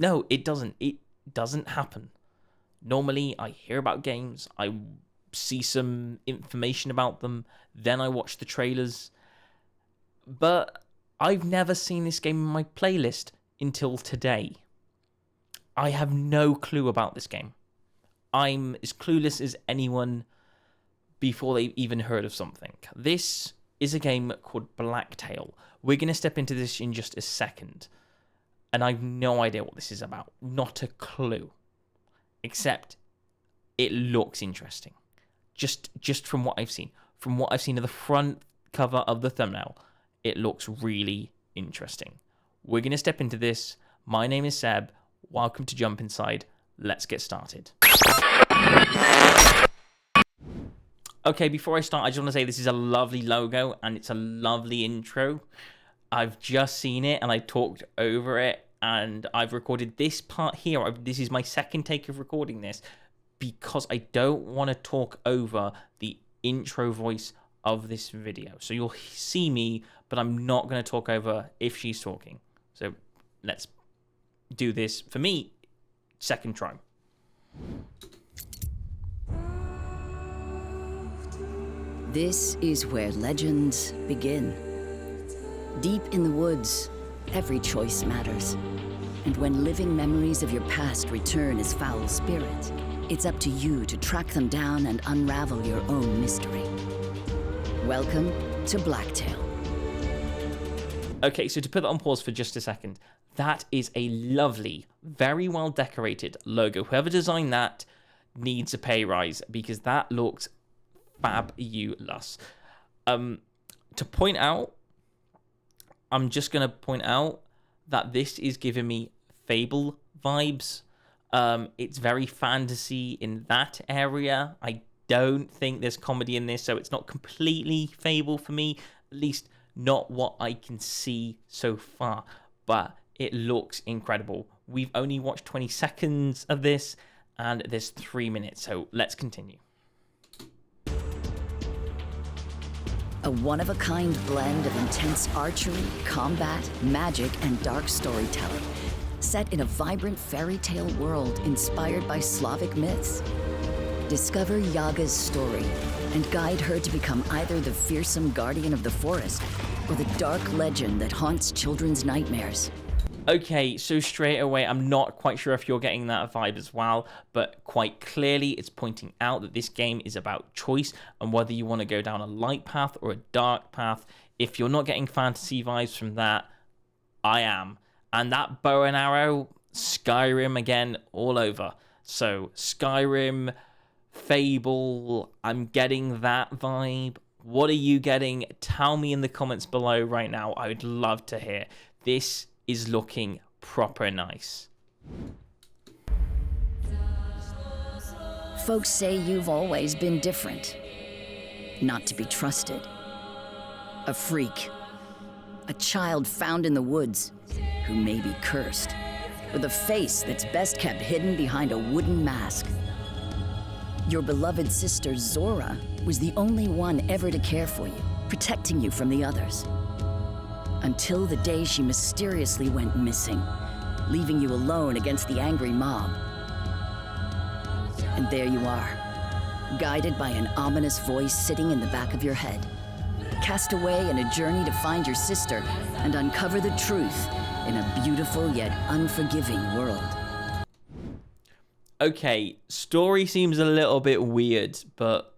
No, it doesn't. It doesn't happen. Normally, I hear about games, I see some information about them, then I watch the trailers. But I've never seen this game in my playlist until today. I have no clue about this game. I'm as clueless as anyone before they've even heard of something. This is a game called Blacktail. We're going to step into this in just a second. And I've no idea what this is about. Not a clue. Except it looks interesting. Just from what I've seen. From what I've seen of the front cover of the thumbnail, it looks really interesting. We're going to step into this. My name is Seb. Welcome to Jump Inside. Let's get started. Okay, before I start, I just want to say this is a lovely logo and it's a lovely intro. I've just seen it and I talked over it and I've recorded this part here. This is my second take of recording this because I don't want to talk over the intro voice of this video. So you'll see me, but I'm not going to talk over if she's talking. So let's do this, for me, second try. This is where legends begin. Deep in the woods, every choice matters. And when living memories of your past return as foul spirits, it's up to you to track them down and unravel your own mystery. Welcome to Blacktail. Okay, so to put that on pause for just a second, that is a lovely, very well decorated logo. Whoever designed that needs a pay rise because that looks fabulous. To point out, I'm just going to point out that this is giving me Fable vibes. It's very fantasy in that area. I don't think there's comedy in this, so it's not completely Fable for me, at least not what I can see so far, but it looks incredible. We've only watched 20 seconds of this, and there's 3 minutes, so let's continue. A one-of-a-kind blend of intense archery, combat, magic, and dark storytelling, set in a vibrant fairy tale world inspired by Slavic myths. Discover Yaga's story and guide her to become either the fearsome guardian of the forest or the dark legend that haunts children's nightmares. Okay, so straight away, I'm not quite sure if you're getting that vibe as well, but quite clearly it's pointing out that this game is about choice and whether you want to go down a light path or a dark path. If you're not getting fantasy vibes from that, I am. And that bow and arrow, Skyrim again, all over. So Skyrim, Fable, I'm getting that vibe. What are you getting? Tell me in the comments below right now. I would love to hear. This is looking proper nice. Folks say you've always been different. Not to be trusted. A freak. A child found in the woods who may be cursed. With a face that's best kept hidden behind a wooden mask. Your beloved sister Zora was the only one ever to care for you, protecting you from the others. Until the day she mysteriously went missing, leaving you alone against the angry mob. And there you are, guided by an ominous voice sitting in the back of your head. Cast away in a journey to find your sister and uncover the truth in a beautiful yet unforgiving world. Okay, story seems a little bit weird, but,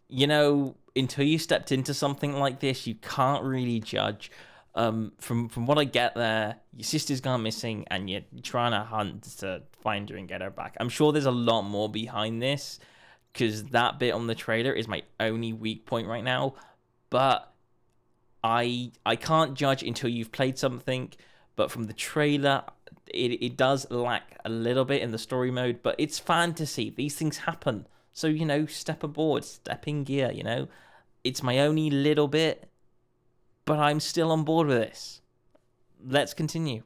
you know, until you stepped into something like this, you can't really judge. From what I get there, your sister's gone missing and you're trying to hunt to find her and get her back. I'm sure there's a lot more behind this, because that bit on the trailer is my only weak point right now. But I can't judge until you've played something. But from the trailer, it does lack a little bit in the story mode. But it's fantasy. These things happen. So, you know, step aboard, step in gear, you know. It's my only little bit, but I'm still on board with this. Let's continue.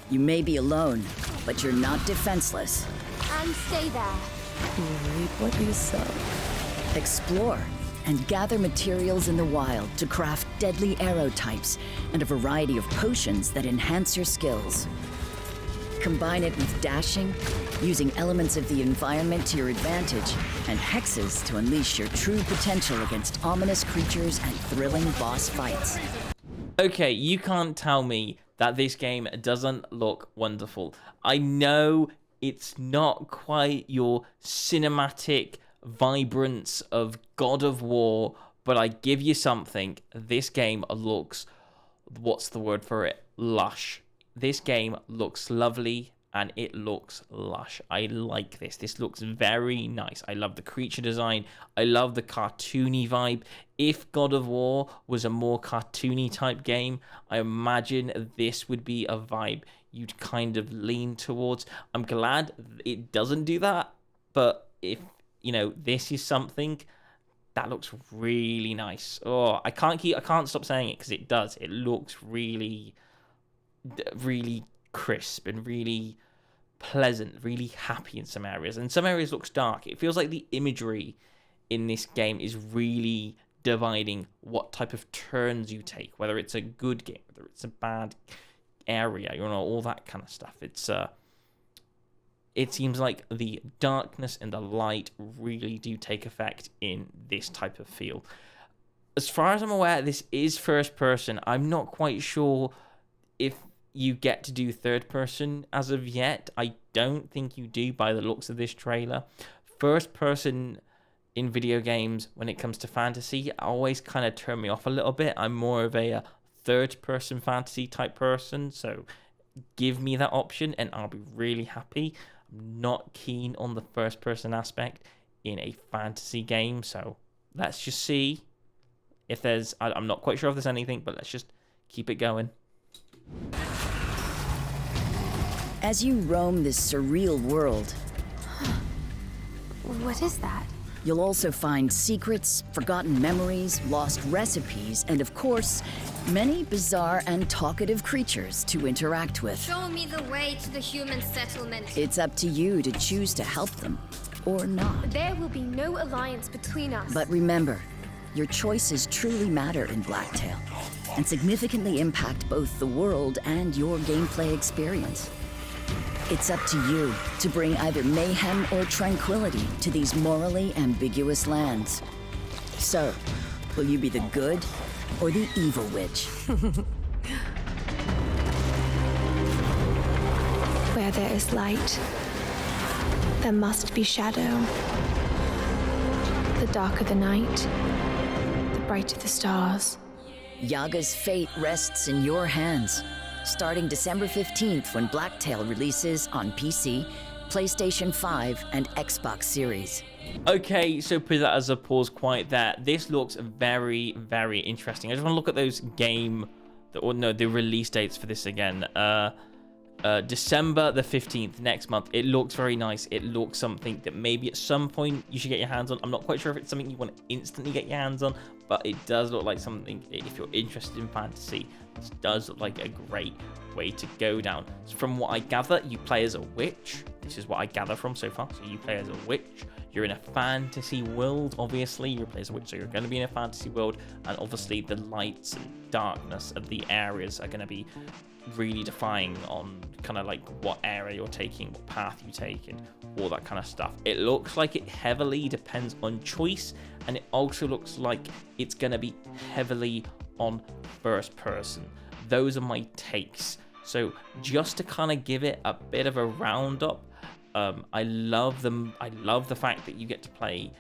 You may be alone, but you're not defenseless. And stay there. Reap what you sow. Explore and gather materials in the wild to craft deadly arrow types and a variety of potions that enhance your skills. Combine it with dashing, using elements of the environment to your advantage, and hexes to unleash your true potential against ominous creatures and thrilling boss fights. Okay, you can't tell me that this game doesn't look wonderful. I know it's not quite your cinematic vibrance of God of War, but I give you something. This game looks, what's the word for it? Lush. This game looks lovely and it looks lush. I like this. This looks very nice. I love the creature design. I love the cartoony vibe. If God of War was a more cartoony type game, I imagine this would be a vibe you'd kind of lean towards. I'm glad it doesn't do that, but if, you know, this is something that looks really nice. Oh, I can't stop saying it because it does. It looks really crisp and really pleasant, really happy in some areas. And some areas looks dark. It feels like the imagery in this game is really dividing what type of turns you take, whether it's a good game, whether it's a bad area, you know, all that kind of stuff. It seems like the darkness and the light really do take effect in this type of feel. As far as I'm aware, this is first person. I'm not quite sure if you get to do third person as of yet. I don't think you do by the looks of this trailer. First person in video games, when it comes to fantasy, always kind of turn me off a little bit. I'm more of a third person fantasy type person, so give me that option and I'll be really happy. I'm not keen on the first person aspect in a fantasy game, so let's just see if there's, I'm not quite sure if there's anything, but let's just keep it going. As you roam this surreal world, What is that? you'll also find secrets, forgotten memories, lost recipes, and of course, many bizarre and talkative creatures to interact with. Show me the way to the human settlement. It's up to you to choose to help them, or not. There will be no alliance between us. But remember, your choices truly matter in Blacktail, and significantly impact both the world and your gameplay experience. It's up to you to bring either mayhem or tranquility to these morally ambiguous lands. So, will you be the good or the evil witch? Where there is light, there must be shadow. The darker the night, the brighter the stars. Yaga's fate rests in your hands. Starting December 15th when Blacktail releases on PC, PlayStation 5, and Xbox Series. Okay, so put that as a pause quiet there. This looks very, very interesting. I just want to look at those the release dates for this again. December the 15th, next month. It looks very nice. It looks something that maybe at some point you should get your hands on. I'm not quite sure if it's something you want to instantly get your hands on, but it does look like something, if you're interested in fantasy, this does look like a great way to go down. So from what I gather, you play as a witch. This is what I gather from so far. So you play as a witch. You're in a fantasy world, obviously. You play as a witch, so you're going to be in a fantasy world. And obviously the lights and darkness of the areas are going to be really defying on kind of like what area you're taking, what path you take, and all that kind of stuff. It looks like it heavily depends on choice, and it also looks like it's going to be heavily on first person. Those are my takes. So just to kind of give it a bit of a roundup, I love the fact that you get to play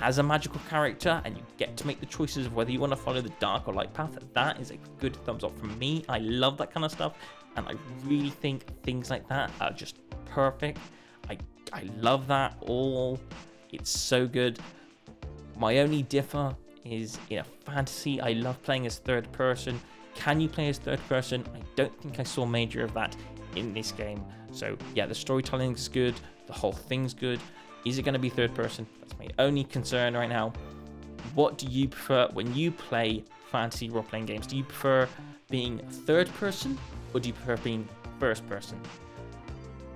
as a magical character and you get to make the choices of whether you want to follow the dark or light path. That is a good thumbs up from me. I love that kind of stuff, and I really think things like that are just perfect. I love that all. It's so good. My only differ is in a fantasy, I love playing as third person. Can you play as third person? I don't think I saw major of that in this game. So yeah, the storytelling's good, the whole thing's good. Is it going to be third person? That's my only concern right now. What do you prefer when you play fantasy role-playing games? Do you prefer being third person, or do you prefer being first person?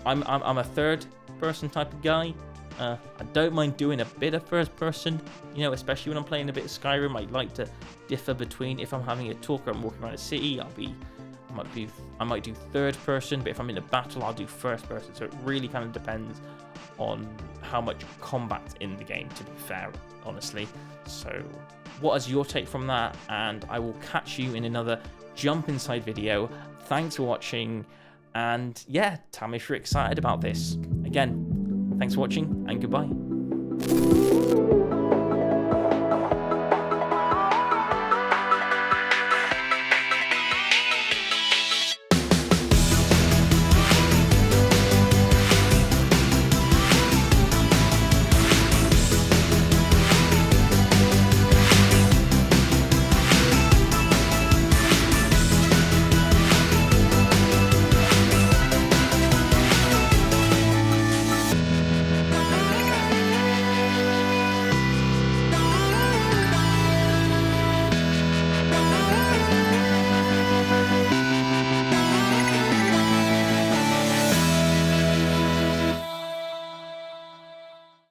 I'm a third person type of guy. I don't mind doing a bit of first person, you know, especially when I'm playing a bit of Skyrim. I like to differ between, if I'm having a talk or I'm walking around a city, I might do third person, but if I'm in a battle, I'll do first person. So it really kind of depends on how much combat's in the game, to be fair, honestly. So what is your take from that? And I will catch you in another Jump Inside video. Thanks for watching, and yeah, tell me if you're excited about this. Again, thanks for watching, and goodbye.